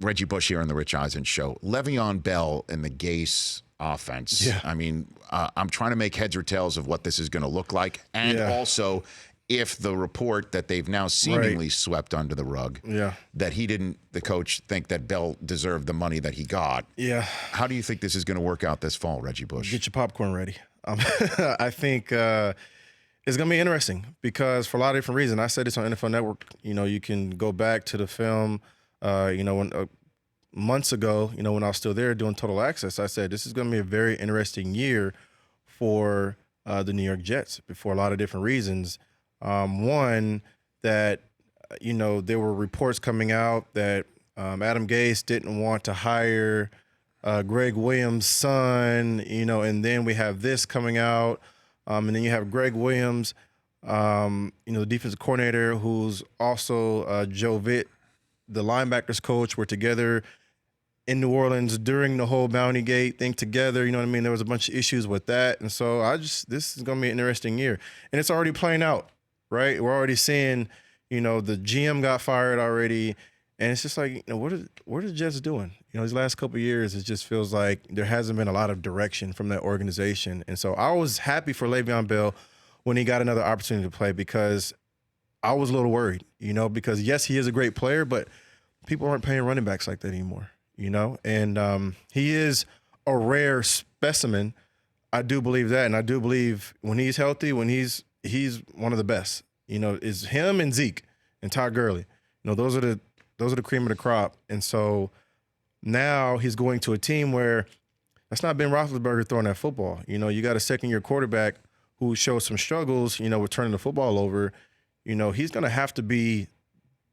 Reggie Bush here on the Rich Eisen Show. Le'Veon Bell and the Gase offense. Yeah. I mean, I'm trying to make heads or tails of what this is going to look like. And also, if the report that they've now seemingly swept under the rug, that he didn't, the coach, think that Bell deserved the money that he got. Yeah. How do you think this is going to work out this fall, Reggie Bush? Get your popcorn ready. I think it's going to be interesting because for a lot of different reasons. I said this on NFL Network. You know, you can go back to the film, when months ago, when I was still there doing Total Access, I said this is going to be a very interesting year for the New York Jets for a lot of different reasons. One, that, there were reports coming out that Adam Gase didn't want to hire Greg Williams' son, and then we have this coming out. And then you have Greg Williams, the defensive coordinator, who's also Joe Vitt, the linebackers coach, were together in New Orleans during the whole Bounty Gate thing together. You know what I mean? There was a bunch of issues with that. And so this is going to be an interesting year. And it's already playing out, right? We're already seeing, the GM got fired already. And it's just like, what are the Jets doing? These last couple of years, it just feels like there hasn't been a lot of direction from that organization. And so I was happy for Le'Veon Bell when he got another opportunity to play because I was a little worried, because yes, he is a great player, but people aren't paying running backs like that anymore, and he is a rare specimen. I do believe that. And I do believe when he's healthy, when he's one of the best, is him and Zeke and Todd Gurley. Those are the cream of the crop. And so now he's going to a team where that's not Ben Roethlisberger throwing that football. You got a second-year quarterback who shows some struggles, with turning the football over. He's going to have to be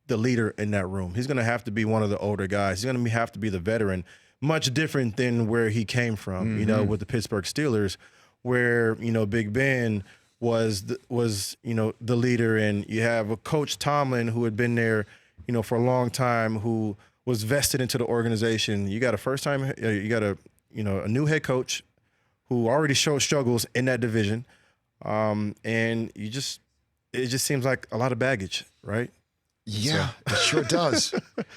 the leader in that room. He's going to have to be one of the older guys. He's going to have to be the veteran, much different than where he came from, with the Pittsburgh Steelers, where, Big Ben was the leader. And you have a Coach Tomlin who had been there, for a long time, who was vested into the organization. You got a new head coach who already showed struggles in that division. And it just seems like a lot of baggage, right? Yeah, it sure does.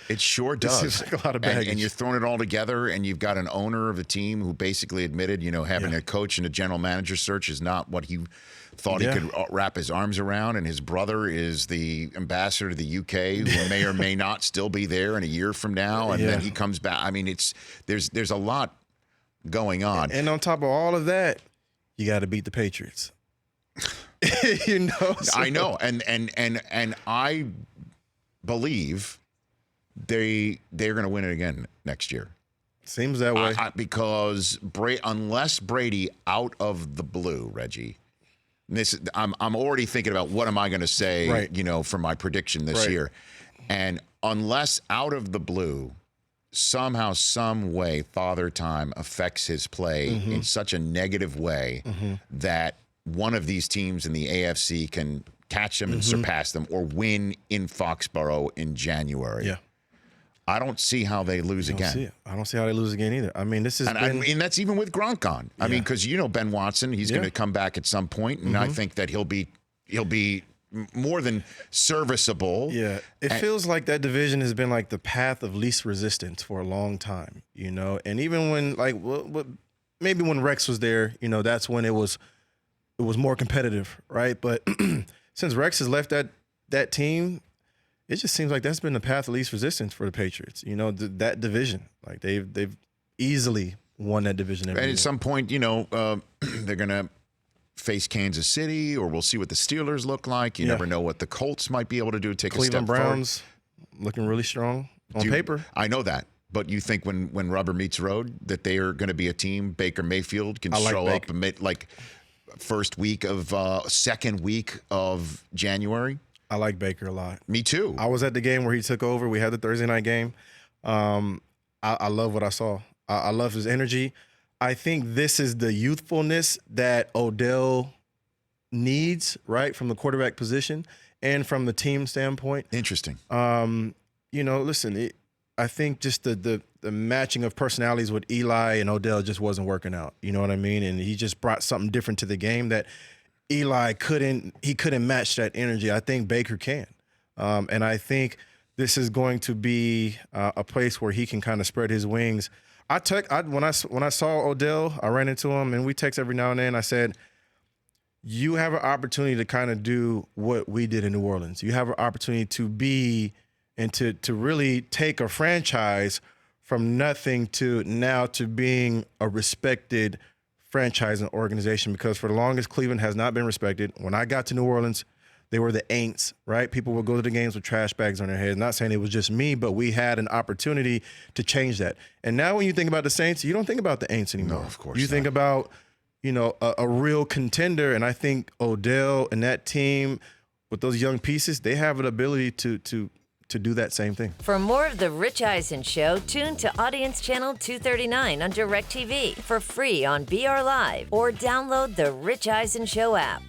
It sure does. It seems like a lot of baggage. And you're throwing it all together, and you've got an owner of the team who basically admitted, having a coach and a general manager search is not what he thought he could wrap his arms around. And his brother is the ambassador to the UK, who may or may not still be there in a year from now. And then he comes back. I mean, there's a lot going on. And on top of all of that, you got to beat the Patriots. I know, and I believe they're going to win it again next year. Seems that way. Because unless Brady out of the blue, Reggie, I'm already thinking about what am I going to say, for my prediction this year. And unless out of the blue, somehow, some way, Father Time affects his play in such a negative way that one of these teams in the AFC can catch them and surpass them or win in Foxborough in January. Yeah. I don't see how they lose again. I don't see how they lose again either. I mean, I mean, that's even with Gronk on. I mean, because Ben Watson, he's going to come back at some point, and I think that he'll be more than serviceable. Yeah, it feels like that division has been like the path of least resistance for a long time, And even when maybe when Rex was there, that's when it was more competitive, right? But since Rex has left that team, it just seems like that's been the path of least resistance for the Patriots. That division, like they've easily won that division. And at some point, they're gonna face Kansas City, or we'll see what the Steelers look like. You never know what the Colts might be able to do. Take a step Cleveland Browns looking really strong on paper. I know that. But you think when rubber meets road that they are going to be a team, Baker Mayfield can show up second week of January? I like Baker a lot. Me too. I was at the game where he took over. We had the Thursday night game. I love what I saw. I love his energy. I think this is the youthfulness that Odell needs, right, from the quarterback position and from the team standpoint. Interesting. Listen, I think just the matching of personalities with Eli and Odell just wasn't working out. You know what I mean? And he just brought something different to the game that Eli couldn't match that energy. I think Baker can. And I think this is going to be a place where he can kind of spread his wings. When I saw Odell, I ran into him, and we text every now and then. I said, you have an opportunity to kind of do what we did in New Orleans. You have an opportunity to be and to really take a franchise from nothing to now to being a respected franchise and organization, because for the longest, Cleveland has not been respected. When I got to New Orleans, they were the Aints, right? People would go to the games with trash bags on their heads. Not saying it was just me, but we had an opportunity to change that. And now when you think about the Saints, you don't think about the Aints anymore. No, of course you not. think about, a real contender. And I think Odell and that team with those young pieces, they have an ability to do that same thing. For more of The Rich Eisen Show, tune to Audience Channel 239 on DirecTV for free on BR Live or download the Rich Eisen Show app.